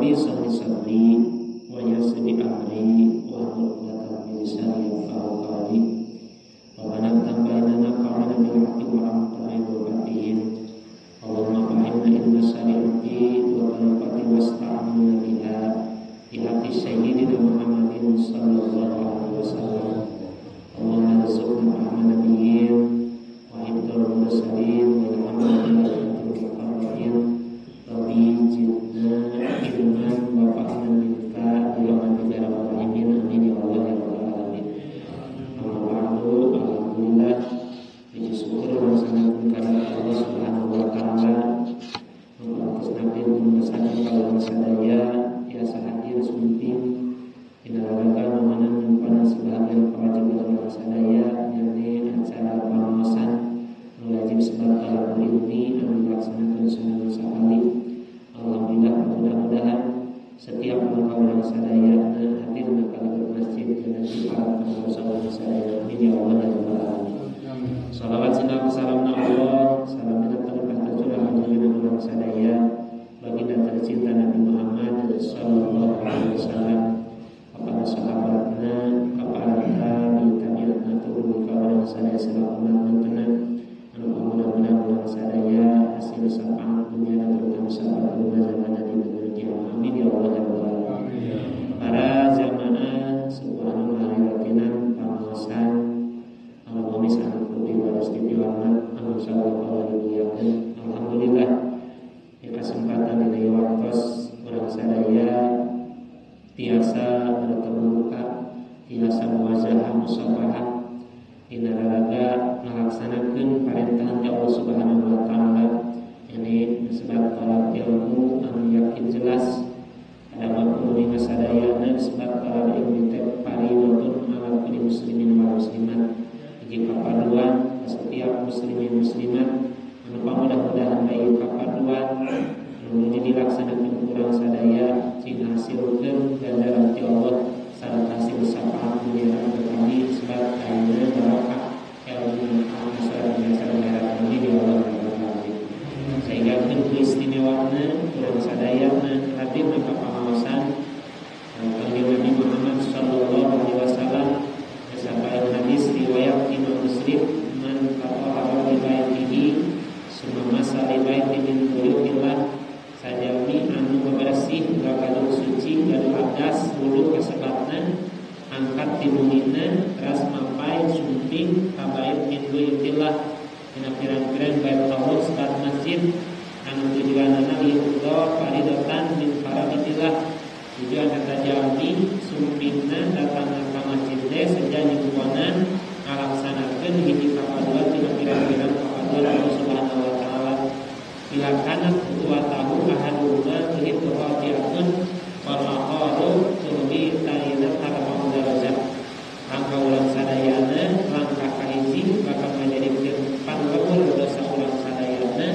rabbi salli wa yassir amri wa hlul 'uqdatam min lisani yafqahu qawli. Rabbana taqabbal qawlana bil haqqi wa anta khairul fatihim. Allahumma fahimna inna syari'ati wa tanfati wasta'amina biha bi haqqi sayyidina Muhammadin sallallahu alaihi wasallam. Allahumma rizqna fahma nabiyyin wa hifdzal mursalin walhamdulillahi rabbil alamin. Rabbi zidna ilman wa fahman minka ya rabbi ya rabbal alamin. Amin ya Allah ya rabbal alamin. Amma ba'du, alhamdulillah, puji syukur dan sanjungan kepada Allah Subhanahu wa taala. Atas nabi mengusahakan kalau sadaya ya sahadir sunting inalaga mana menyimpan sebagian kewajiban sadaya yakni acara pengawasan wajib sebab kalau ini dilaksanakan semua sekali. Alhamdulillah, mudah-mudahan setiap kawan sadaya hadir kalau ke masjid dan para pengawasan sadaya. Amin ya Allah ya rabbal alamin. Salawat sinar salamna Allah, salamna terkata curah dengan sadaya baginda tercinta Nabi Muhammad sallallahu alaihi wasallam, kepada sahabatnya, kepada tabi'in turun kawan sadaya selama mentenang. Mudah-mudahan sadaya hasil syafaat dunia dan terutama syafaat dunia zaman di negeri kiamat. Amin ya Allah ya rabbal alamin. Para jamaah subhanallah hadirin pengawasan Al-Qamis Al-Qurbi Warastiti Warmat Alhamdulillah di kesempatan ini waktu orang sadaya biasa bertemu muka, biasa muwazahah musafahah inaraga melaksanakan perintah Allah Subhanahu wa taala. Ini sebab talab ilmu anu yakin jelas ada waktu lima sadayana sebab talab ilmu teh parinotun ala kulli muslimin wal muslimat. Jika paduan setiap muslimin muslimat anu mudah-mudahan baik kapaduan anu dilaksanakan kurang sadaya cing hasilkeun ganjaran ti Allah sareng hasil syafaat dunia dan kami sebab ayeuna barokah ilmu asal dasar akhirat ini di Allah Subhanahu sehingga keistimewaanna kurang sadayana hadir maka pengawasan Nabi Muhammad sallallahu alaihi wasallam sampai hadis riwayat Imam Muslim man qata'a bi baitihi summa masali baiti min buyutillah sajami anu bersih bakal suci dan abdas wudu kasebabna angkat tibunina teras mapai sumping ka bait min buyutillah dina pirang-pirang bait Allah sebat masjid anu tujuanna liudho faridatan min faraditillah tujuan kata jami sumpingna datang ka masjid teh sejanji kuponan ngalaksanakeun hiji kapaduan tina pirang-pirang kapaduan Allah Subhanahu wa taala bila kana wa tahu ahaduna tuhitu qati'atun wal aqaru tubi ta'ina tarfa'u darajat. Langkah ulang sadayana langkah kahiji bakal menjadikeun panleuweur dosa ulang sadayana,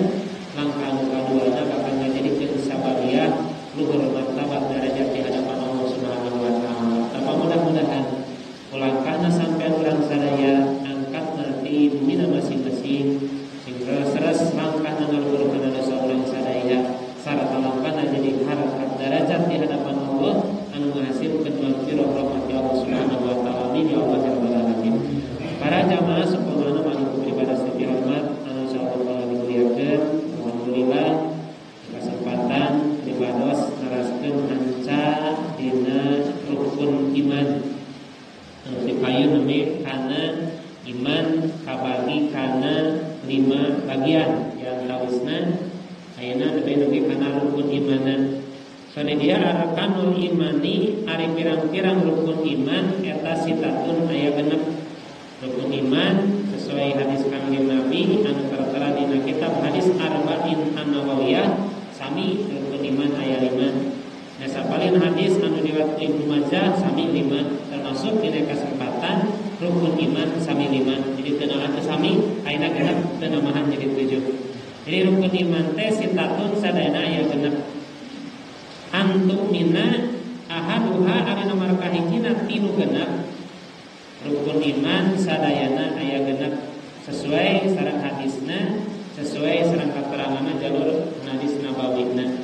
langkah anu kaduana bakal menjadikeun sababiyah luhur martabat derajat di hadapan Allah Subhanahu wa taala. Tapi mudah-mudahan ulangkana sampai urang sadaya angkat nanti dumina masing-masing sing seres langkah ngalurkeun dosa urang sadaya sarta langkahna jadi harakat derajat di hadapan Allah anu ngahasilkeun maghfirah rahmat Allah Subhanahu wa taala. Amin ya Allah ya rabbal alamin. Para jamaah sepuluh anu beribadah setiap hormat anu insyaallah dimuliakeun. Alhamdulillah kesempatan ibadah naraskeun anca dina rukun iman. Dipayun nami kana iman kabagi kana 5 bagian yang tawisna ayeuna lebih kana rukun imanan. Soalnya dia arkanul imani ari pirang-pirang rukun iman eta sitatun aya genep. Rukun iman sesuai hadis kanjeng Nabi anu tertera dina kitab hadis Arba'in An-Nawawiyah sami rukun iman aya 5. Nah sapalin hadis anu diriwayatkeun Ibnu Majah sami 5 termasuk dina kesempatan rukun iman sami 5. Jadi teu atuh sami ayeuna genep teu namahan jadi 7. Jadi rukun iman teh sitatun sadayana aya genep. Antuk mina ahaduha ari nomor kahijina 3 genep. Rukun iman sadayana aya genep sesuai sareng hadisna, sesuai sareng keteranganna jalur hadis nabawina.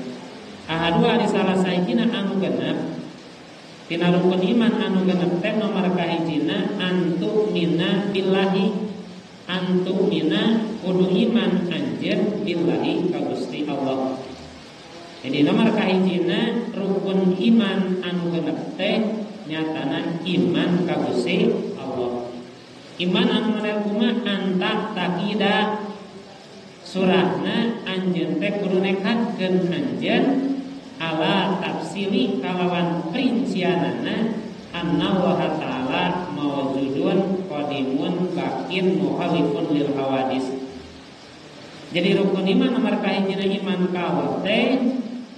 Kahadua ari salah sahijina anu genep tina rukun iman anu genep teh nomor kahijina antu'mina billahi, antu'mina kudu iman anjeun billahi ka Gusti Allah. Jadi nomor kahijina rukun iman anu genep teh nyatana iman ka Gusti Allah. Iman anu model kumaha anta takida surahna anjeun teh kudu nekatkeun anjeun ala tafsili kalawan perincianana anna wa ta'ala mawjudun qadimun baqin muhalifun lil hawadis. Jadi rukun iman nomor kahijina iman ka Allah teh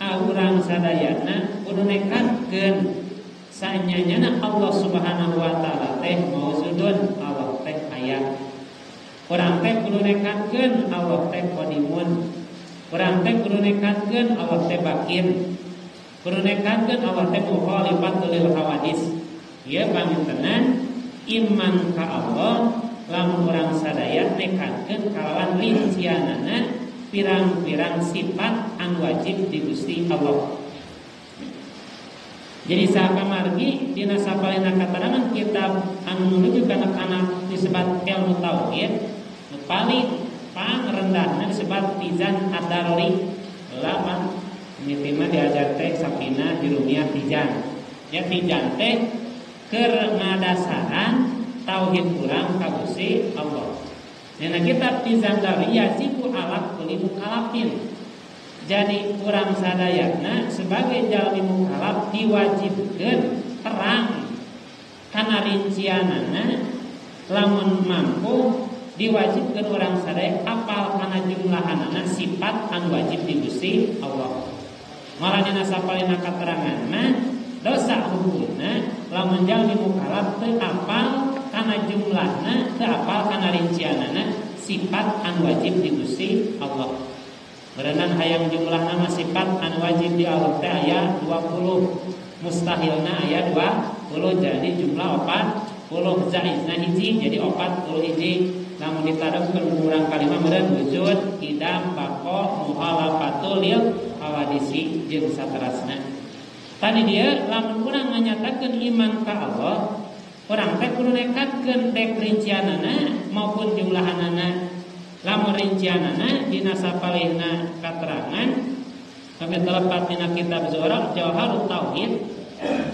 urang sadayana kudu nekatkeun sanyanyana Allah Subhanahu wa taala teh mawjudun, Allah teh aya. Urang teh kudu nekatkeun Allah teh qadimun. Urang teh kudu nekatkeun Allah teh baqin. Kudu nekatkeun Allah teh mukhalifat lil hawadis. Ieu pangintenan iman ka Allah lamun urang sadaya nekatkeun kalawan rincianana pirang-pirang sifat anu wajib di Gusti Allah. Jadi sakamargi dina sapalena katerangan kitab anu menuju kana disebut ilmu tauhid, nu paling pangrendahna disebut Tizan Ad-Daruri. Lama ini mah diajar teh sapina di rumiah Tizan. Ya Tizan teh keur ngadasaran tauhid urang ka Gusti Allah. Dina kitab Tizan Daruri yasiku ala kulli mukallafin. Jadi urang sadayana sebagai jalmi mukallaf diwajibkeun terang kana rincianana, lamun mampu diwajibkeun urang sadaya apal kana jumlahanana sifat anu wajib di Gusti Allah. Malahnya sapalena kateranganna dosa hukumna lamun jalmi mukallaf teu apal kana jumlahna, teu apal kana rincianana sifat anu wajib di Gusti Allah. Berenang hayang jumlah nama sifat anu wajib di Allah teh aya 20, mustahilna aya 20, jadi jumlah 40, zaizna hiji jadi 40 hiji. Namun ditadapkeun urang kalimah meureun wujud, idam, baqo, muhalafatul lil hawadisi jeung saterasna. Tadi dia lamun urang nganyatakeun iman ka Allah, urang teh kudu nekatkeun dek rincianana maupun jumlahanana. Lamun rincianana dina sapalihna katerangan kami terlepat dina kitab Zuhra Jawharut Tauhid.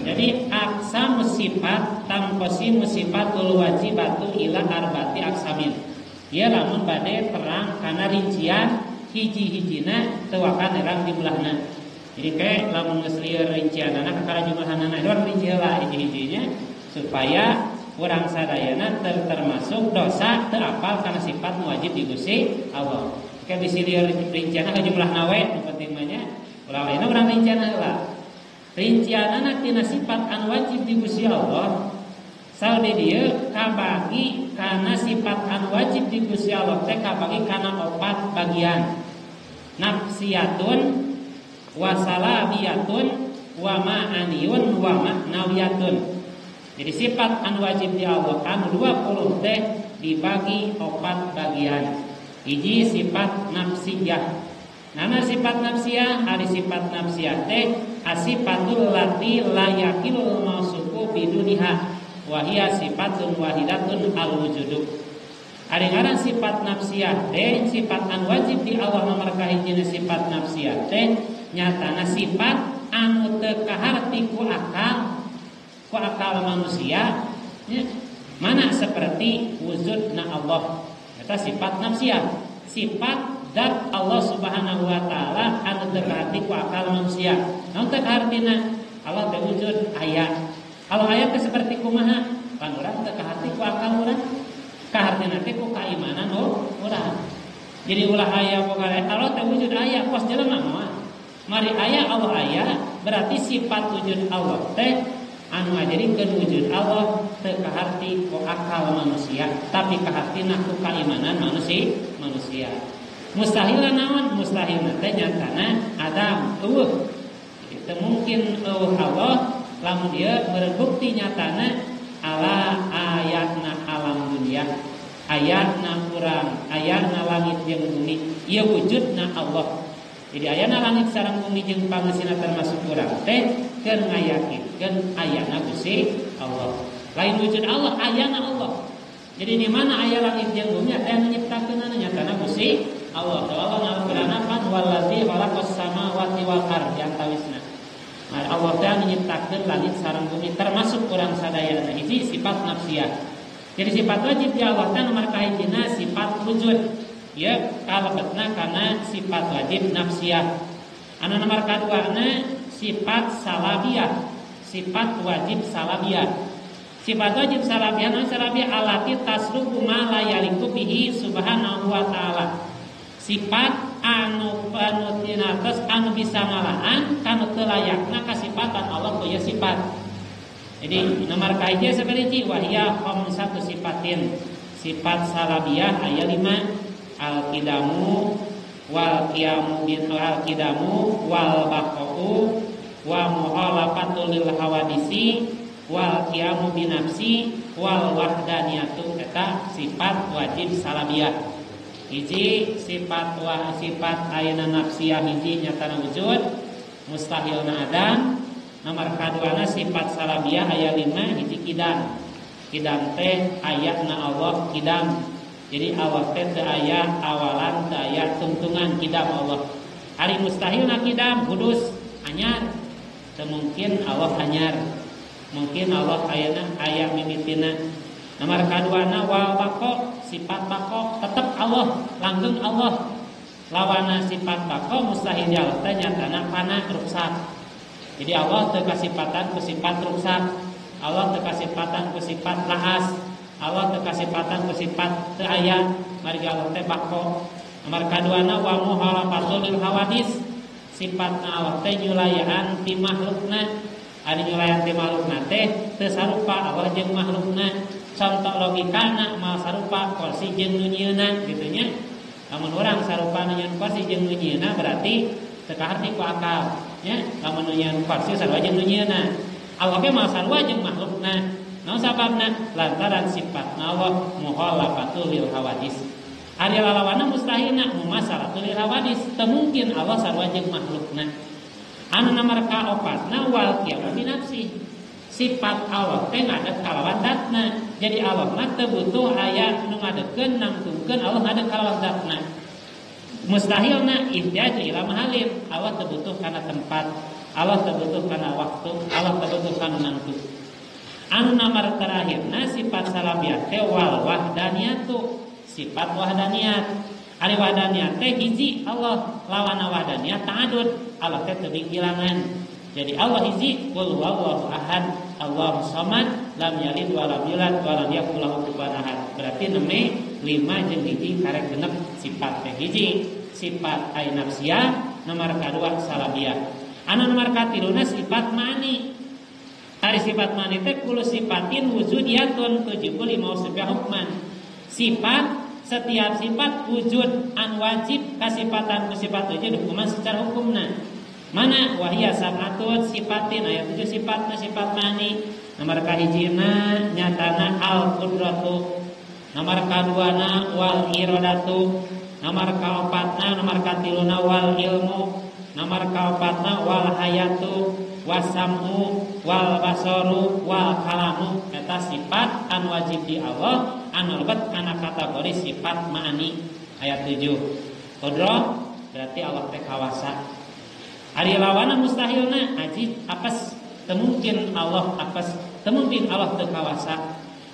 Jadi aqsam sifat tamqasim sifatul wajibatu ila arba'ati aqsamin. Ieu lamun bade terang kana rincian hiji-hijina teu wakan erang jumlahna. Jadi kayak lamun geus lieur rincianana kakara jumlahanana dor rinci heula hiji-hijinya supaya urang sadayana termasuk dosa teu apal kana sifat wajib di Gusti Allah. Kayak bisi lieur rincianna ka jumlah nawe nu penting mah nya. Ulah lainna urang rincianna heula. Rincianana tina sifat anu wajib di Gusti Allah saudi dieu kabagi kana sifat anu wajib di Gusti Allah teh kabagi kana 4 bagian. Nafsiyatun wa salabiyatun wa ma'aniyun wa ma'nawiyatun. Jadi sifat anu wajib di Allah anu 20 teh dibagi 4 bagian. Hiji sifat nafsiyah. Nana sifat nafsiyah, ari sifat nafsiyah teh asifatul lati la yakilul mausufu biduniha wa hiya sifatun wahidatun al-wujudu. Ari ngaran sifat nafsiyah teh sifat anu wajib di Allah nomor kahijina sifat nafsiyah teh nyatana sifat anu teu kaharti ku akal manusia ya. Mana seperti wujudna Allah eta sifat nafsiyah, sifat zat Allah Subhanahu wa taala anu teu kaharti ku akal manusia. Naon teu kahartina Allah teh wujud aya. Kalau aya teh seperti kumaha? Pan urang teu kaharti ku akal urang. Kahartina teh ku kaimanan urang. Jadi ulah aya pokoknya Allah teh wujud aya pos jelema mah. Mari aya Allah aya berarti sifat wujud Allah teh anu ngajarikeun wujud Allah teu kaharti ku akal manusia, tapi kahartina ku keimanan manusia. Mustahilna naon? Mustahilna teh nyatana Adam eueuh. Itu mungkin Allah lamun ieu meureun bukti nyatana ala ayatna alam dunia, ayatna urang, ayatna langit jeung bumi, ieu wujudna Allah. Jadi ayana langit sareng bumi jeung pangeusina termasuk urang teh keur ngayakikeun ayana Gusti Allah. Lain wujud Allah, ayana Allah. Jadi di mana aya langit jeung bumi aya nu nyiptakeunana nyatana Gusti Allah. Allah ngalukeun pan wallazi khalaqas samawati wal ardi antawisna. Allah teh nyiptakeun langit sareng bumi termasuk urang sadayana hiji sifat nafsiyah. Jadi sifat wajib di Allah teh nomor kahijina sifat wujud. Ya kalebetna kana sifat wajib nafsiyah. Anu nomor kaduana sifat salabiyah, sifat wajib salabiyah. Sifat wajib salabiyah anu salabiyah alati tasrufu ma la yaliqu bihi subhanahu wa ta'ala. Sifat anu panutinatos anu bisa ngalaan kanu teu layakna kasifatan Allah ku ya sifat. Jadi nomor kahiji sabariji wahia khamsatu sifatin. Sifat salabiyah aya 5. Al-qidamu wal qiyamu bin al-qidamu wal baqa'u wa muhalafatul lil hawadisi wal qiyamu bi nafsi wal wahdaniyatu eta sifat wajib salabiyah. Hiji sifat ayeuna nafsiyah hiji nyatana wujud mustahilna adam. Nomor kaduana sifat salabiyah aya 5 hiji qidam. Qidam teh ayatna Allah qidam. Jadi Allah teh teu aya awalan, teu aya tungtungan qidam Allah. Ari mustahilna qidam hudus anyar. Teu mungkin Allah anyar. Mungkin Allah ayeuna aya mimitina. Nomor kaduana wal baqa, sifat baqa tetep Allah, langgeng Allah. Lawana sifat baqa mustahil Allah teh nyatana fana rusak. Jadi Allah teu kasifatan ku sifat rusak. Allah teu kasifatan ku sifat lahas. Allah teu kasifatan ku sifat teu aya, mari Allah teh baqa. Nomor kaduana wa muhalafatul lil hawadis, sifatna Allah teh nyulayaan ti makhlukna. Ari nyulayaan ti makhlukna teh teu sarupa Allah jeung makhlukna. Contoh logikana mal sarupa kursi jeung nu nyieunna kitu nya. Lamun urang sarupa nu nyieun kursi jeung nu nyieunna berarti teu kaharti ku akal nya. Lamun nu nyieun kursi sarua jeung nu nyieunna. Allah ge mal sarua jeung makhlukna. Naon sababna? Lantaran sifat Allah muhalafatul lil hawadis. Ari lalawana mustahilna mumasalatul lil hawadis. Teu mungkin Allah sarua jeung makhlukna. Anu nomor kaopatna wal qiyamu bi nafsi. Sifat Allah teh ngadeg kalawan zatna. Jadi Allah mah teu butuh aya nu ngadegkeun nangtungkeun Allah ngadeg kalawan zatna. Mustahilna ihtiyaju ila mahalin. Allah teu butuh kana tempat, Allah teu butuh kana waktu, Allah teu butuh kana nangtung. Anu nomor terakhirna sifat salabiyah teh wal wahdaniyatu, sifat wahdaniyat. Ari wahdaniyat teh hiji Allah, lawana wahdaniyat ta'adud. Allah teh teu bikilangan. Jadi Allah hiji, qul huwallahu ahad, Allahus samad, lam yalid wa lam yulad wa lam yakul lahu kufuwan ahad. Berarti neme 5 jeung hiji karek genep sifat teh hiji sifat ai nafsiyah, nomor kadua salabiyah. Anu nomor katiluna sifat mani. Ari sifat mani teh kulo sifatin wujudiyatun 75 hukman. Sifat setiap sifat wujud an wajib kasifatan ku sifat wujud hukuman secara hukumna. Mana wahia sabatun sifatin aya 7 sifatna sifat mani. Nomor kahijina nyatana al qudratu. Nomor kaduana wal iradatu. Nomor kaopatna nomor katiluna wal ilmu. Nomor kaopatna wal hayatu. Wasamu wal basaru wal kalamu. Eta sifat an wajib di Allah anu lebet kana kategori sifat ma'ani. Ayat 7. Qudra berarti Allah teh kawasa. Ari lawana mustahilna ajiz apes teu mungkin Allah apes, teu mungkin Allah teu kawasa.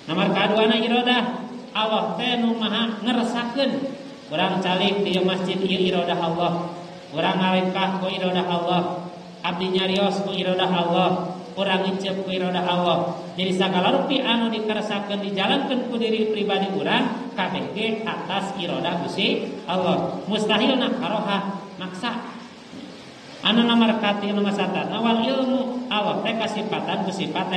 Nomor kaduana iradah. Allah teh nu maha ngerasakeun. Urang calik di masjid ieu iradah Allah. Urang ngalengkah ku iradah Allah. Abdi nyarios ku iradah Allah, urang ngicep ku iradah Allah. Jadi sagala rupi anu dikeresakeun dijalankeun ku diri pribadi urang kabeh ge atas iradah Gusti Allah. Mustahilna karohah maksa. Anu nomor kati nomor 1 wal ilmu. Allah teh kasifatan ku sifat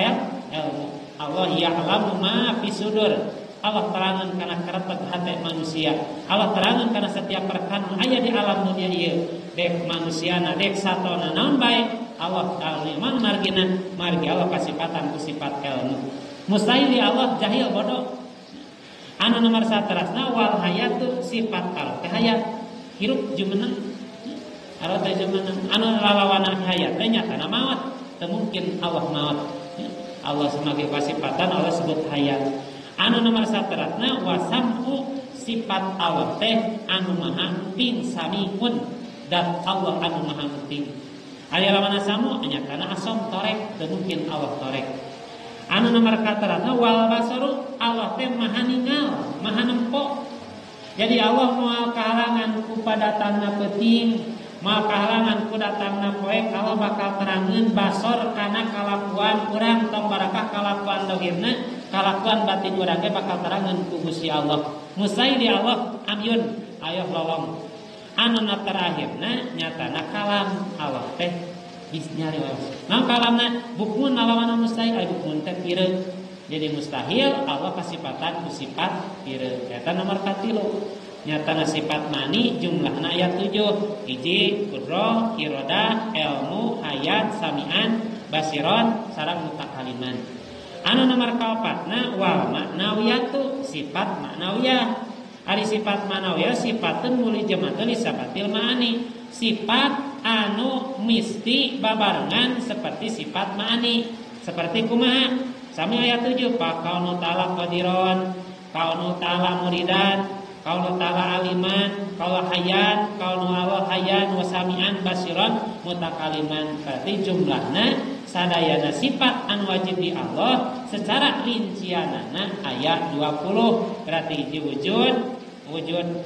ilmu. Allah ya'lamu ma fi sudur. Allah terangan kana karetek hati manusia. Allah terangan kana setiap perkara aya di alam dunia ieu. Dek manusiana, dek satona naon bae Allah aliman margina, margi Allah kasifatan ku sifat ilmu. Mustahil di Allah jahil bodoh. Anu nomor 1 wal hayatu sifat Allah teh hayat, hirup jumeneng. Arot teh mana? Anu lalawanan hayat teh nyatana maot. Teu mungkin Allah maot. Allah sebagai pasifatan Allah sebut hayat. Anu nomor sateratna wasam'u sifat Allah teh anu maha ping samiun dan Allah anu maha ping. Aya lawana samu nyatana asom torek teu mungkin Allah torek. Anu nomor kateratna wal basaru Allah teh maha ningal, maha nempo. Jadi Allah moal kahalangan ku padatanna peuting, moal kahalangan ku datangna poek, Allah bakal terangkeun basor kana kalakuan urang tong barakah kalakuan dohirna, kalakuan batin urang ge bakal terangkeun ku Gusti Allah. Musai di Allah amyun ayo lolong. Anu na terakhirna nyatana kalam Allah teh geus nyari wae. Nah kalamna bukmun lawan mustahil aya bukmun teh pireung. Jadi mustahil Allah kasifatan ku sifat pireung. Eta nomor 3. Nyatana sifat mani jumlahna aya 7. Hiji qudra, irodah, ilmu, hayat, samian, basiron, sareng mutakaliman. Anu nomor 4 wal ma'nawiyatu sifat ma'nawiyah. Ari sifat ma'nawiyah sifatun muli jamaatun isabatil ma'ani. Sifat anu misti babarengan seperti sifat ma'ani. Seperti kumaha? Sami ayat 7 fa kaunu ta'ala qadiron, kaunu ta'ala muridan, kaunu ta'ala aliman, kaunu hayyan, kaunu Allah hayyan wa sami'an basiron mutakaliman. Berarti jumlahna sadayana sifat anu wajib di Allah secara rincianana ayat 20. Berarti hiji wujud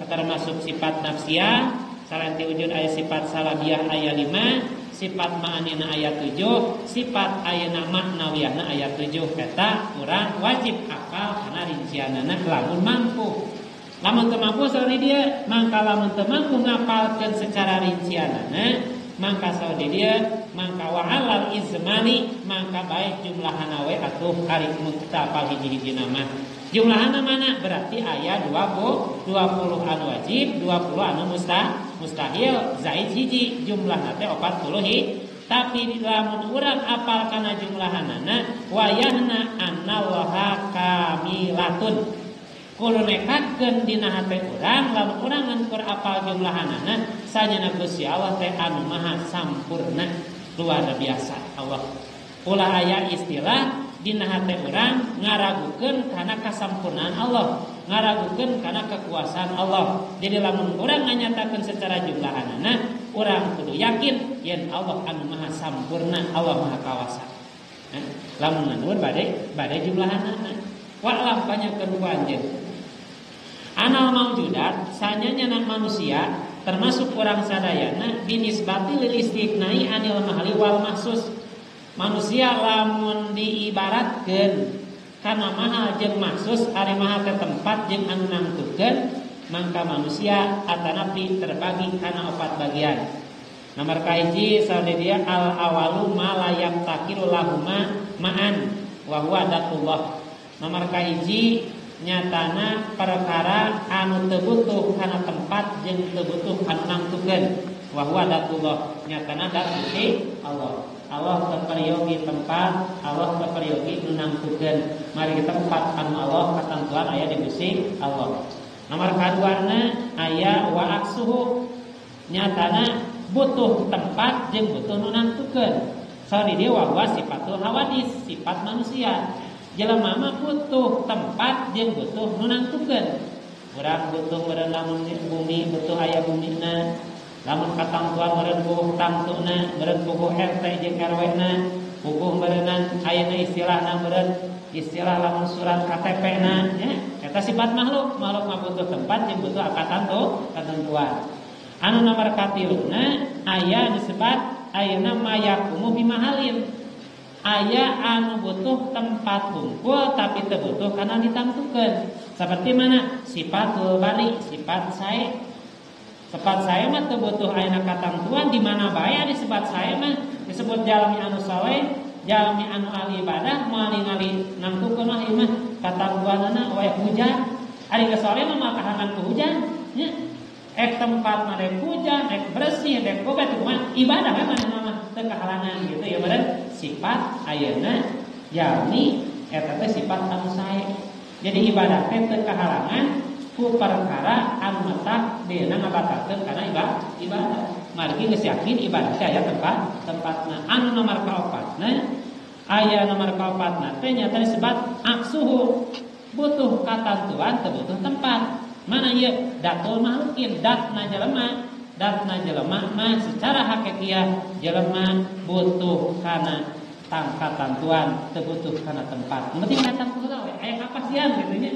termasuk sifat nafsiyah, salanti wujud aya sifat salabiyah ayat 5, sifat ma'anina ayat 7, sifat ayeuna ma'nawiyahna ayat 7. Eta urang wajib akal kana rincianana lamun mampu. Lamun teu mampu sauri dia, mangka lamun teu mampu ngapalkeun secara rincianana, mangka sauri dia, mangka wa'alal izmani, mangka baik jumlahana we atuh ari kita apal hiji-hiji nama. Jumlahana mana? Berarti ayat 20 anu wajib, 20 anu mustahil, zaid hiji, jumlahna teh 40. Tapi lamun urang apal kana jumlahanana wayahna annallaha kamilatun. Kudu nekatkeun dina hate urang lamun urang ngan apal jumlahanana sanyana Gusti Allah teh anu maha sampurna, luar biasa Allah. Ulah aya istilah dina hate urang ngaragukeun kana kasampurnaan Allah, ngaragukeun kana kekuasaan Allah. Jadi lamun urang nganyatakeun secara jumlahanana, urang kudu yakin yen Allah anu maha sampurna, Allah maha kawasa. Lamun nganur bade jumlahanana. Wa'lam panyakeun ku anjeun. Anal maujudat sanyana manusia termasuk urang sadayana binisbati lil istiqnai anil mahli wal mahsus. Manusia lamun diibaratkeun kana mahal jeung mahsus ari mahal ke tempat jeung anu nangtukeun, mangka manusia atanapi terbagi kana 4 bagian. Nomor kahiji sadedia al awalu ma la yaqtakiru lahuma ma'an wa huwa datullah. Nomor kahiji nyatana perkara anu teu butuh kana tempat jeung teu butuh anu nangtukeun. Wa huwa datullah, nyatana dat Gusti Allah. Allah terperyogi tempat, Allah terperyogi nu nangtukeun. Mari kita empat anu Allah katentuan aya di Gusti Allah. Nomor kaduana aya wa aksuhu, nyatana butuh tempat jeung butuh nu nangtukeun. Sari dia wa sifatul hawadis, sifat manusia. Jelema mah butuh tempat jeung butuh nu nangtukeun. Urang butuh meureun lamun bumi butuh aya bumina. Lamun katangtuan meureun puguh tangtuna, meureun puguh RT jeung RW-na, puguh meureunnan ayeuna istilahna meureun istilah lamun surat KTP-na nya. Eta sifat makhluk mah butuh tempat jeung butuh katentuan. Anu nomor katiluna aya disebut ayeuna mayakumu bimahalin. Aya anu butuh tempat kumpul tapi teu butuh kana ditangtukeun. Seperti mana? Sifatul bari, sifat sae. Sifat saya mah teu butuh ayeuna katentuan di mana bae disebut saya mah disebut jalmi anu saleh, jalmi anu ahli ibadah, moal ningali nangtukeun mah ieu mah katentuanna we hujan. Ari geus saleh mah kahangan ku hujan nya. Ek tempat mah rek hujan, rek bersih, rek boga teh kumaha ibadah mah mah teu kahalangan gitu ya bener. Sifat ayeuna jalmi eta teh sifat anu sae. Jadi ibadah teh teu kahalangan ku perkara anu matak dina ngabatakeun kana ibadah. Margi geus yakin ibadah teh aya tempatna. Anu nomor kaopatna aya nomor kaopatna teh nyata disebut aksuhu, butuh katantuan teu butuh tempat. Mana ieu datul mahlukkin datna jelema mah secara hakikiah jelema butuh kana katantuan teu butuh kana tempat. Penting datang heula we aya kapasian kitu nya.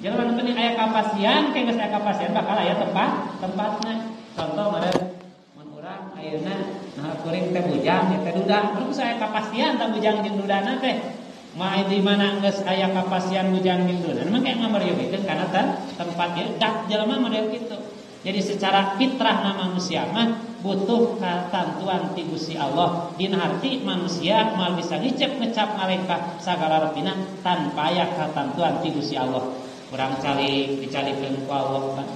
Jelema nu penting aya kapasian ke geus aya kapasian bakal aya tempatna. Contoh meureun urang ayeuna nah kuring teh bujang teh duda, terus aya kapasian teh bujang jeung dudana teh. Mah di mana geus aya kapasian bujang jeung dudana, mah kayak ngamariokeun kana tempat ieu dak jelema model kitu. Jadi secara fitrah manusia mah butuh katantuan ti Gusti Allah. Dina arti manusia moal bisa ngecap ngalengkah sagala repina tanpa aya katantuan ti Gusti Allah. Urang dicalikeun ku Allah kan.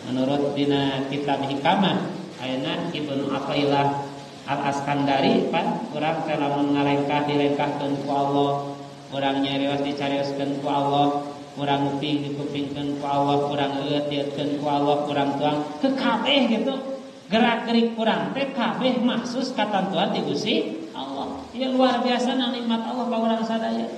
Menurut dina kitab Hikamah ayeuna Ibnu Athaillah Al-Askandari pan urang teh lamun ngalengkah dilengkahkeun ku Allah, urang nyarios dicarioskeun ku Allah, urang nguping dikupingkeun ku Allah, urang eut dieutkeun ku Allah, urang tuang teu kabeh gitu. Gerak-gerik urang teh kabeh maksus katantuan ti Gusti Allah. Ieu luar biasa nikmat Allah ka urang sadaya.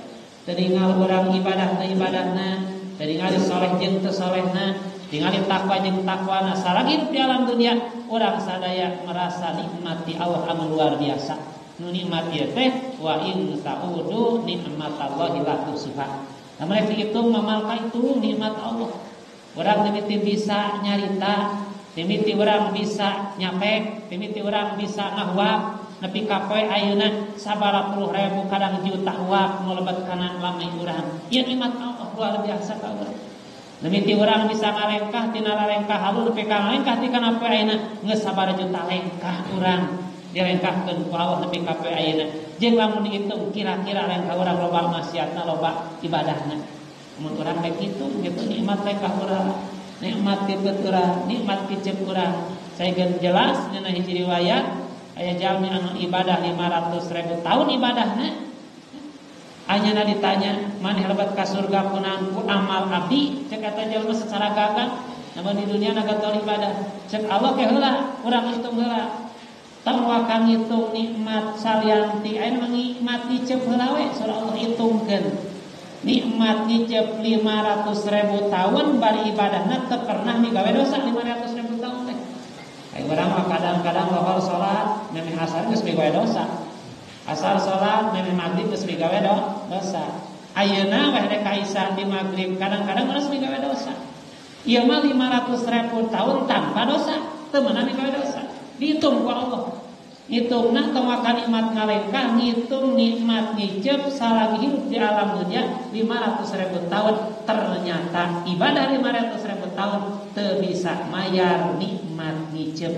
Teu ningali urang ibadah teh ibadahna, teu ningali saleh jeung teu salehna, ningali takwa jeung takwana. Sareng hidup di alam dunia urang sadaya merasa nikmati Allah anu luar biasa. Nu nikmat ieu teh wa in ta'udu nikmatallahi la tuhsuha. Lamun dihitung mamal ka itu nikmat Allah. Urang mimiti bisa nyarita, mimiti urang bisa nyapek, mimiti urang bisa ngahwab, nepi ka poe ayeuna sabaraha puluh ribu kadang juta wak nu lebet kana lamai urang. Ieu nikmat Allah luar biasa ka urang. Mimiti urang bisa ngalengkah tina lalengkah halu nepi ka ngalengkah ti kana poe ayeuna geus sabaraha juta lengkah urang dilengkahkeun ku Allah nepi ka poe ayeuna. Jeung lamun dihitung kira-kira lengkah urang loba maksiatna loba ibadahna. Mun urang kayak gitu nikmat lengkah urang, nikmat pipet urang, nikmat picep urang. Saegeun jelas dina hiji riwayat aya jalmi anu ibadah 500.000 tahun ibadahna. Anyana ditanya, maneh lebat ka surga kunaon ku amal abdi? Cek eta jalma secara gagah, namun di dunia nagatol ibadah. Cek Allah ke heula, urang hitung heula. Tong wakang hitung nikmat salianti, aya nikmat dicep heula we, surah Allah hitungkeun. Nikmat dicep 500.000 tahun bari ibadahna teu pernah migawe dosa 500.000 tahun teh. Aya urang mah kadang-kadang lohor salat, memeh asar geus migawe dosa. Asal salat memeh maghrib geus migawe dosa. Ayeuna weh rek kaisa di maghrib kadang-kadang geus migawe dosa. Ieu mah 500.000 tahun tanpa dosa, teu meunang migawe dosa. Dihitung ku Allah. Hitungna tawaka nikmat ngalengkah, ngitung nikmat ngicep salagi hidup di alam dunia 500.000 tahun. Ternyata ibadah 500.000 tahun teu bisa mayar nikmat ngicep.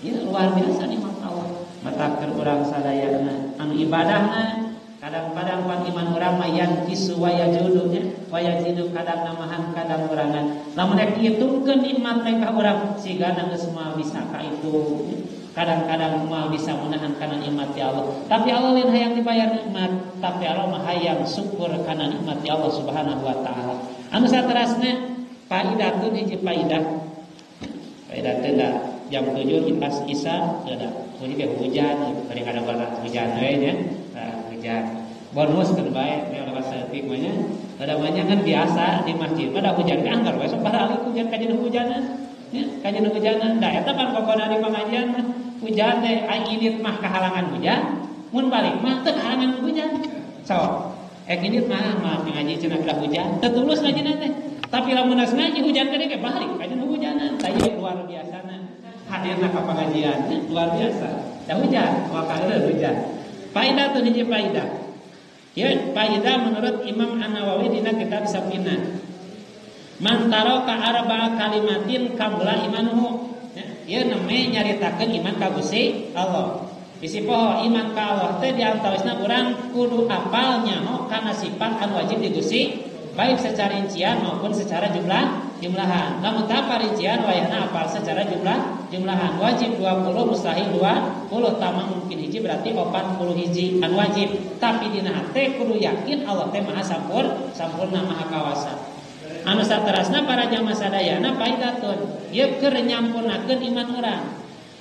Ieu luar biasa nikmat Allah. Matakeun urang sadayana anu ibadahna kadang-kadang pan iman urang mah yan kisu wa yajudunya wa yajidu kadang namahan kadang urangan. Lamun rek hitungkeun nikmat lengkah urang sigana geus moal bisa ka itu. Kadang-kadang moal bisa menahan kana nikmat ya Allah. Tapi Allah lain hayang dibayar nikmat, tapi Allah mah hayang syukur kana nikmat ya Allah Subhanahu wa taala. Anu saterasna faidatun hiji faidah. Faidah teh jam 7 pas Isya ada hujan bari kadang-kadang hujan we nya hujan bonus kan bae we lewat saeutik mah nya ada banyak kan biasa di masjid ada hujan ke anggar we sok baralik hujan kajeun hujanan nya kajeun hujanan da eta pan kokoda di pengajian mah hujan teh ai idit mah kahalangan hujan mun balik mah teu kahalangan hujan sok idit mah ngaji cenah da hujan teu tulus ngajina teh tapi lamun geus ngaji hujan teh ge balik kajeun hujanan tah luar biasana hadirna ka pengajian luar biasa. Da hujan, wakana hujan. Faidah tu hiji faidah. Ya, faidah menurut Imam An-Nawawi dina kitab Safina. Man taraka arba'a kalimatin qabla imanuhu. Ya, neme nyaritakeun iman ka Gusti Allah. Bisi poho iman ka Allah teh diantawisna urang kudu apal nyaho kana sifat anu wajib di Gusti baik secara rincian maupun secara jumlahan. Namun tanpa rincian wayahna apal secara jumlahan. Wajib 20, mustahil 20, tamang mungkin hiji berarti 40 hiji kan wajib. Tapi dina hate kudu yakin Allah teh maha sampurna maha kawasa. anu saterasna para jamaah sadayana paidatun ieu keur nyampunakeun iman urang.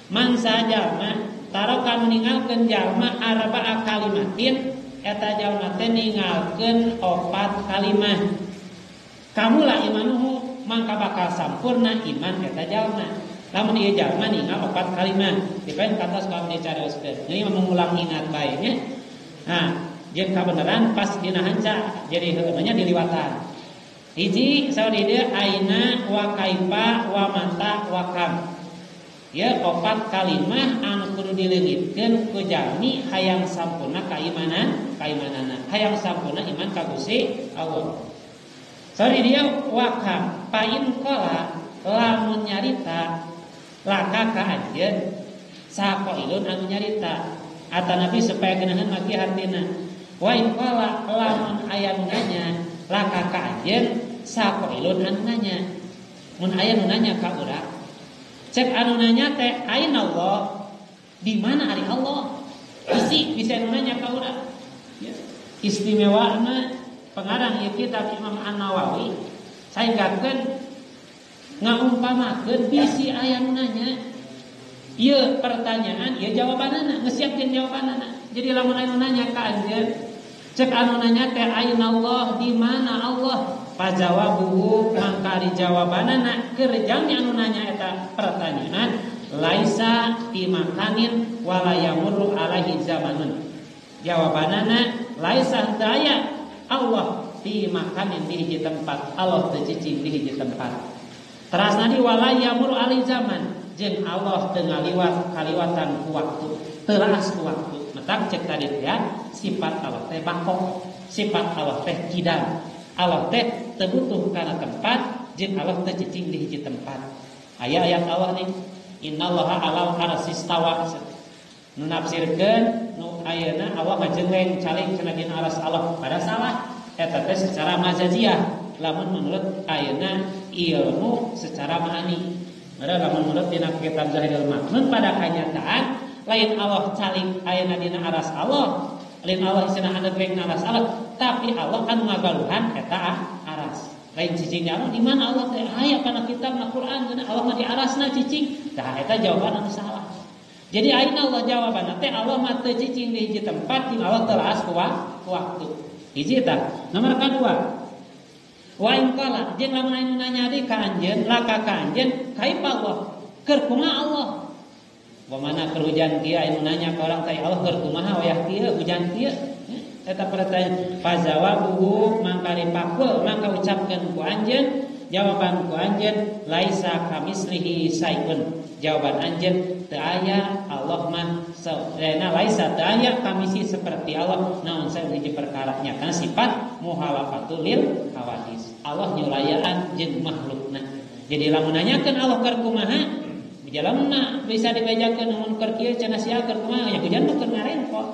Man sajalma taraka ninggalkeun jalma arba'a kalimatin eta jalma teh ninggalkeun 4 kalimat. Kamula imanuhu mangka bakal sampurna iman eta jalma. Lamun ieu jalma ninggal 4 kalimat, dipaen katos ka dicarioskeun. Jadi mengulang ingat bae nya. Nah, jeung kabeneran pas dina hanca jadi heueuh nya diliwatan. Hiji saur dieu aina wa kaifa wa mata wa kam. Ya 4 kalimah anu kudu dileungitkeun ku jalmi hayang sampurna kaimanana, hayang sampurna iman ka Gusti Allah. Saur dieu wa kam pain qala lamun nyarita laka ka anjeun saqailun anu nyarita atanabi supaya geunaheun maki hartina. Wa in qala lamun aya nu nanya laka ka anjeun saqailun anu nanya. Mun aya nu nanya ka urang cek anu nanya teh aina Allah, di mana ari Allah? Bisa anu nanya ka urang. Ya. Istimewana pengarang ieu kitab Imam An-Nawawi saenggakeun ngaumpamakeun bisi aya nu nanya. Ieu pertanyaan, ieu jawabanana, ngesiapkeun jawabanana. Jadi lamun anu nanya ka anjeun, cek anu nanya teh aina Allah, di mana Allah? Pajawabuhu mangka di jawabanana keur jalmi anu nanya eta pertanyaan laisa fi makanin wala yamurru alaihi zamanun. Jawabanana laisa daya Allah fi makanin di hiji tempat, Allah teu cicing di hiji tempat. Terasna di wala yamurru alaihi zaman, jeung Allah teu ngaliwat kaliwatan ku waktu, teu laas ku waktu. Matak cek tadi ya, sifat Allah teh bako, sifat Allah teh kidam. Allah teh terbutuh karena tempat, jeung Allah teh cicing di hiji tempat. Aya ayat Allah nih, innallaha 'alal arsy istawa. Nu nafsirkeun nu ayeuna Allah ngajengleng caling cenah dina aras Allah, pada salah. Eta teh secara majaziyah, lamun menurut ayeuna ilmu secara ma'ani. Lamun menurut dina kitab Zahirul Maknun pada kenyataan lain Allah caling ayeuna dina aras Allah, lain Allah cenah ngajengleng aras Allah. Tapi Allah kan ngagaluhan eta aras. Lain cicingnya Allah di mana Allah teh aya kana kitabna Quran geuna Allah mah di arasna cicing. Tah eta jawaban anu salah. Jadi ayeuna Allah jawabanna teh Allah mah teu cicing di hiji tempat jeung Allah teu laas ku waktu. Hiji tah. Nomor kadua. Wa in qala jeung lamun anu nanya deui ka anjeun laka ka anjeun kaifa Allah? Keur kumaha Allah? Wa mana keur hujan kieu anu nanya ka orang teh Allah keur kumaha wayah kieu hujan kieu? Eta pertanyaan fajawabuhu mangka dipakul mangka ucapkeun ku anjeun jawaban ku anjeun laisa kamislihi saipun. Jawaban anjeun teu aya Allah mah laisa teu aya kamisi seperti Allah naon sae hiji perkara nyata sifat muhalafatul lil hawadis. Allah nyulayaan jeung makhlukna. Jadi lamun nanyakeun Allah keur kumaha jalanna bisa dibejakeun mun keur kieu cenah sia keur kumaha ya hujan mah keur ngarempot.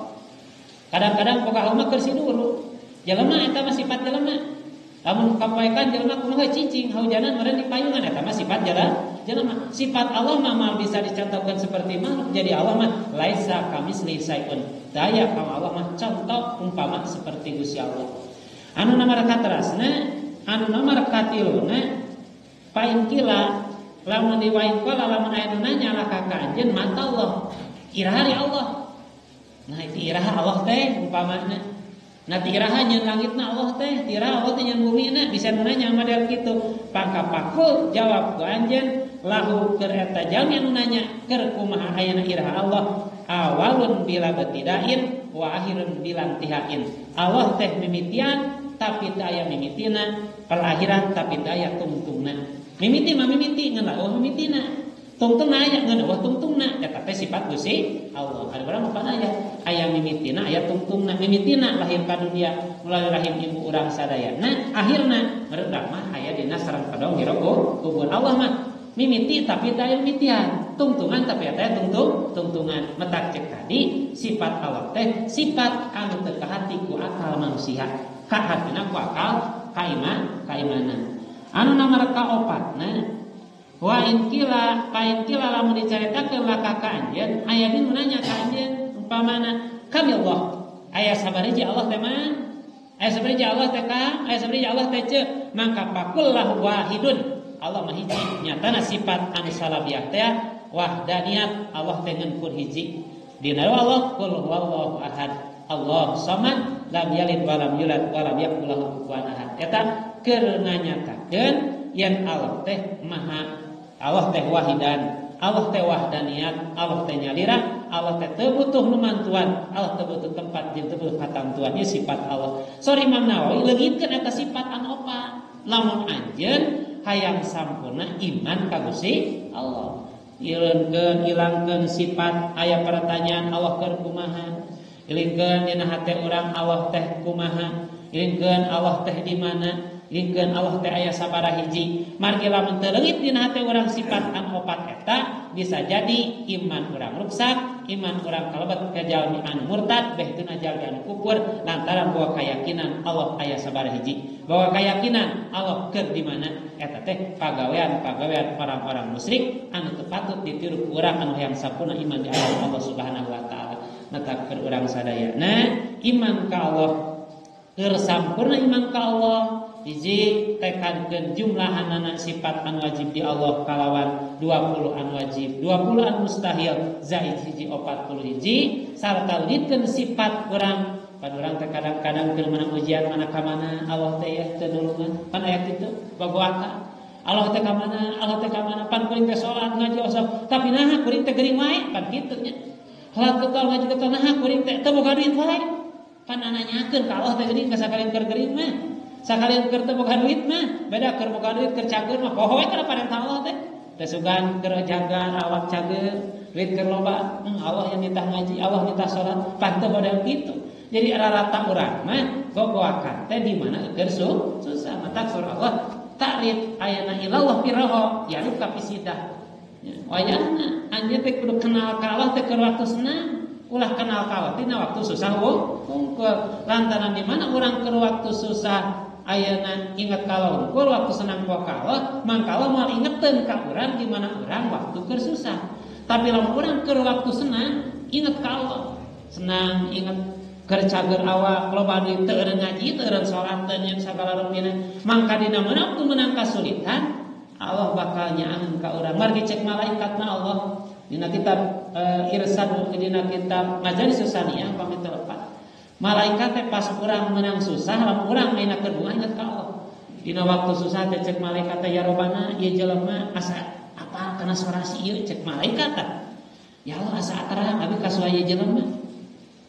Kadang-kadang poka rumah kersi dulu. Jelema eta mah sifat jelema. Lamun kapaekan jelema kumaha cicing hujanan meureun di payungan eta mah sifat jelema. Sifat Allah mah bisa dicontohkan seperti makhluk. Jadi Allah mah laisa kamisli saipun. Daya ka Allah mah contoh umpama seperti Gusti Allah. Anu nomor katerasna, anu nomor katiluna pain kila lamun diwain qala lamun aya nu nanya lah ka anjeun mata Allah. Irahari Allah. Nah iraha Allah teh umpamana. Nah iraha nyeun langitna Allah teh, iraha Allah teh nyeun bumina bisa nanya model kitu. Pakapakul jawab ku anjeun lahu keur eta jalmi anu nanya keur kumaha ayeuna iraha Allah awalun bila betidain wa akhirun bila intihain. Allah teh mimitian tapi teu aya mimitina, pelakhiran tapi teu aya tungtungna. Mimiti mah mimiti ngan Allah mimitina. Tungtung aya ngan Allah tungtungna eta teh sifat Gusti Allah. Ada urang lupa aya mimitina aya tungtungna. Mimitina lahir ka dunia melalui rahim ibu urang sadayana akhirna meureud mah aya dina sareng padong jero kubur. Allah mah mimiti tapi teu aya mimitian, tungtungan tapi teu aya tungtungan. Metak cek tadi sifat Allah teh sifat anu teu kahati ku akal manusia, kahatina ku akal kaimanan. Anu nomor kaopatna wa in kila pain kila lamun dicaritakeun laka ka anjeun aya nu nanya ka anjeun umpamana kami Allah aya sabaraha Allah teh man Aya sabari Allah teh Kang, aya sabari Allah teh ceuk, maka fakullahu wahidun. Allah mah hiji, nyatana sifat anu salabiyah teh wahdaniyat, Allah teh ngeunpun hiji. Dina Allah qul huwallahu ahad, Allah samad, lam yalid wa lam yulad wa lam yakul lahu kufuwan ahad. Eta keur nganyatakeun yen Allah teh maha, Allah teh wahidan, Allah teh wahdaniyat, Allah teh nyalira, Allah teh teu butuh numantuan, Allah teu butuh tempat jeung teu butuh katamtuan. Ieu sifat Allah. Sorry Imam Nawawi leungitkeun eta sifat anu opat. Lamun anjeun hayang sampurna iman ka Gusti Allah. Ilangkeun sifat aya pertanyaan Allah keur kumaha. Ilingkeun dina hate urang Allah teh kumaha. Ilingkeun Allah teh di mana. Ilingkeun Allah teh aya sabaraha hiji. Margi lamun teu leungit dina hate urang sifat anu opat eta, bisa jadi iman urang rusak, iman urang kalebet ka jalmi anu murtad, behtuna jalmi anu kufur lantaran bawa keyakinan Allah aya sabaraha hiji. Bawa keyakinan Allah keur di mana eta teh pagawean orang-orang musyrik anu teu patut ditiru ku urang anu hayang sampurna iman di Allah Subhanahu wa taala. Netapkeun urang sadayana iman ka Allah keur sampurna iman ka Allah hiji tekankeun jumlahanana sifat anu wajib di Allah kalawan 20 anu wajib, 20 anu mustahil, zaid hiji 40 hiji sarta leungitkeun sifat urang. Pan urang teh kadang-kadang keur meunang ujian mana ka mana Allah teh ya teu nulungan. Pan aya kitu bagoaka. Allah teh ka mana? Allah teh ka mana? Pan kuring teh salat ngaji osok, tapi naha kuring teh geuring wae, pan kitu nya. Halat ketal ngaji ketal naha kuring teh teu boga duit wae. Pan nanyakeun ka Allah teh geuring ka sakalian keur geuring mah. Sakalian keur teu boga duit mah, beda keur boga duit keur cager mah poho we kana parentah Allah teh. Teu sugan keur jaga awak cager, duit keur loba, Allah yang nitah ngaji, Allah nitah salat, pan teu model kitu. Jadi rata urang mah gogoakan teh di mana keur susah. Mata surah Allah ta'rif ayana ilallah firaha yarif ka pisidah. Wayahna anjeun teh kudu kenal ka Allah teh keur waktu senang, ulah kenal ka Allah tina waktu susah wungkul. Lantaran di mana urang keur waktu susah ayana ingat ka Allah wungkul, waktu senang ka Allah, mangka Allah moal ingeteun ka urang di mana urang waktu keur susah. Tapi lamun urang keur waktu senang ingat ka Allah, senang ingat keur cager awak loba duit teu eureun ngaji teu eureun salat teu nyen sagala rupina, mangka dina meunang tu meunang kasulitan Allah bakal nyaangeun ka urang. Margi cek malaikatna Allah dina kitab Irsad dina kitab Majalis Susaniyah pamit lepat. Malaikat teh pas urang meunang susah, lamun urang ayeuna keur bunga ingat ka Allah. Dina waktu susah teh cek malaikat teh ya robana ieu jelema asa apa kana sorasi ieu cek malaikat teh. Ya Allah asa atarang abi kasuaya ieu jelema.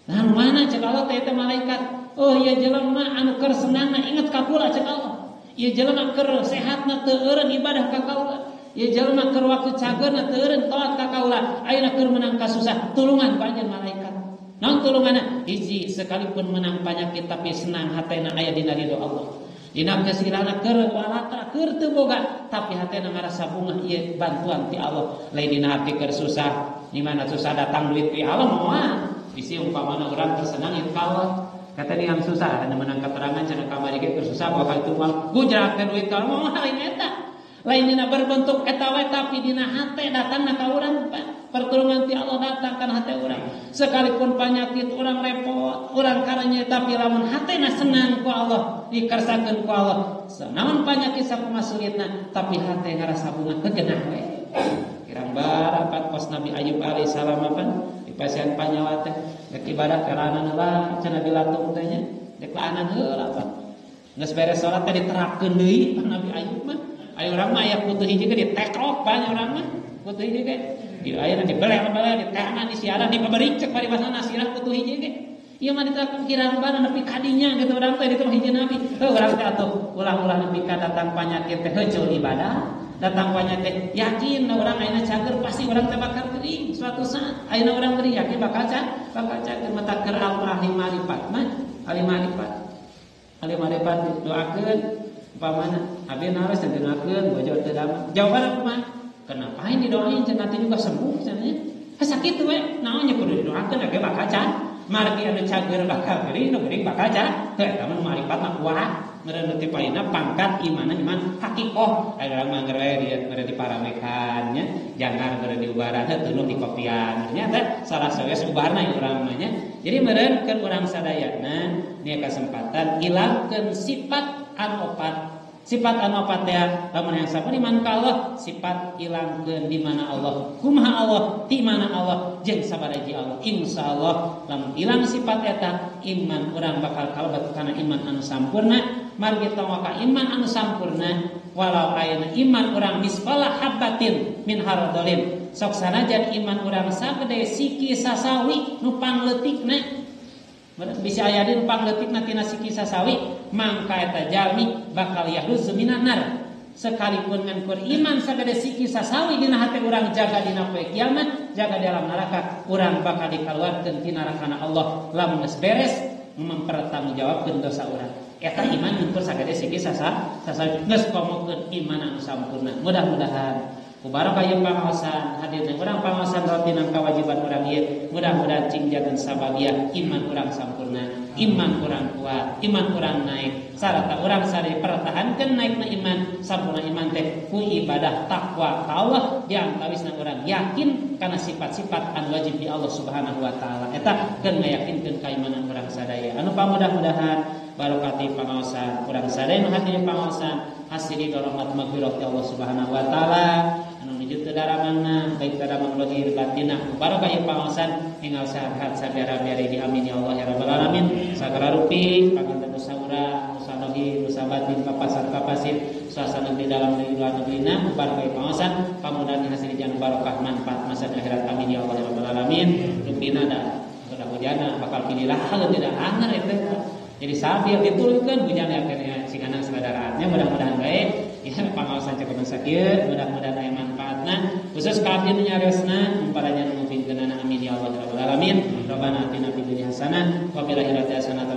Nah mana cek Allah teh malaikat. Oh ieu jelema anu keur senangna inget ka kula cek Allah. Ieu jelema keur sehatna teu eureun ibadah ka kaula. Ieu jelema keur waktu cageurna teu eureun taat ka kaula. Ayeuna keur meunang ka susah, tulungan panjenengan malaikat. Naon tulunganna? Hiji sekalipun menang penyakit tapi senang hatena aya dina ridho Allah. Dina kesirana keur walatra keur teu boga tapi hatena ngarasa bunga ieu bantuan ti Allah. Lain dina hati keur susah, di mana susah datang duit ti Allah moal. Bisi umpamana urang tersenang ieu Allah. Kata yang susah ada menang keterangan cenah kamari ge keur susah bakal itu mah gujrakkeun duit ka moal lain eta. Lain dina berbentuk eta we tapi dina hate datangna ka urang pertolongan ti Allah datang kana hate urang. Sekalipun penyakit urang repot, urang karanya tapi lamun hatena senang ku Allah, dikersakeun ku Allah. Namun penyakit sakumaha sulitna tapi hate ngarasa bunga kegenah we. Kirang barapat pos Nabi Ayub alaihi salam apa di pasien panyawa teh rek ibadah kalanan heula cenah dilatung teh nya rek laanan heula apa. Geus beres salat teh diterapkeun deui Nabi Ayub mah. Aya urang mah aya putu hiji ge ditekrok banyak urang mah. Putu hiji ge di ayeuna dibeleh-beleh ditehna disiaran diberi cek paribasana sirah putu hiji ge. Ieu mah diterapkeun kirang bana nepi kadinya gitu urang teh ditu hiji nabi. Urang teh atuh ulah-ulah nepi ka datang penyakit teh heuceul ibadah. Datang penyakit yakin urang ayeuna cager pasti urang teh bakal geuring suatu saat. Ayeuna urang geuring yakin bakal cager mata keur ahli marifat mah ahli marifat doakeun umpamana abdi naros dengenakeun bojo teu damai. Jawaban kumaha? Kenapa ini didoain cenah nanti juga sembuh cenah. Sakitu we naon nya kudu didoakeun age bakal margi anu cager bakal geuring nu geuring bakal teu eta mah marifat mah kuat. meureun ti paina pangkat iman hakikoh aya urang manggeure dia meureun diparamekan nya jangan meureun diubaran tuluy di kopian nya teh salah sawes ubarna urang mah nya jadi meureun keun urang sadayana nia kesempatan ilangkeun sifat anu opat sifat anu opat teh lamun yang sampun iman ka Allah sifat ilangkeun di mana Allah kumaha Allah di mana Allah jeung sabaraji Allah insyaallah lamun ilang sifat eta iman urang bakal kalebet kana iman anu sampurna margi tong ka iman anu sampurna walau ayeuna iman urang misqala habatin min hardalin sok sanajan iman urang sagede siki sasawi nu pangleutikna bisa aya di numpang leutikna tina siki sasawi mangka eta jalmi bakal yahruz minan nar sekalipun ngan kur iman sagede siki sasawi dina hate urang jaga dina poe kiamat jaga di alam neraka urang bakal dikaluarkeun ti narakana Allah lamun geus beres mempertanggungjawabkeun dosa urang eta iman ngan kur sagede siki sasawi geus komokeun iman anu sampurna mudah-mudahan kubaraka ieu pangaosan hadirna urang pangaosan rutin kewajiban urang ieu mudah-mudahan cing jagan sabagia iman urang sampurna iman urang kuat iman urang naik sarta urang sare pertahankeun naikna iman sampurna iman teh ku ibadah takwa ka Allah diantawisna urang yakin kana sifat-sifat anu wajib di Allah Subhanahu wa taala eta keun ngayakinkeun kaimanan urang sadaya anu pamudah-mudahan barokati pangaosan urang sadaya nu hadir pangaosan hasili rahmat maghfirah Allah Subhanahu wa taala anu nuju teu daramangna baik daramang lahir batinna barokah ieu pangaosan hingal sehat sabara-bari di amin ya Allah ya rabbal alamin sagara rupi panganten dosa urang dosa lahir dosa batin papasan papasin suasana di dalam negeri-na barokah ieu pangaosan pamudahan hasil jangan barokah manfaat masa akhirat amin ya Allah ya rabbal alamin rupina da mudah-mudahan bakal pililah hal tidak anger eta jadi sambil ditulkeun hujan akhirnya singana sadaraatnya mudah-mudahan baik ya pangaosan cakupan sakieu mudah-mudahan aya manfaatna khusus ka abdi nu nyariosna umpamanya nu mungkin amin ya Allah rabbal alamin rabbana atina fid dunya hasanah wa fil akhirati hasanah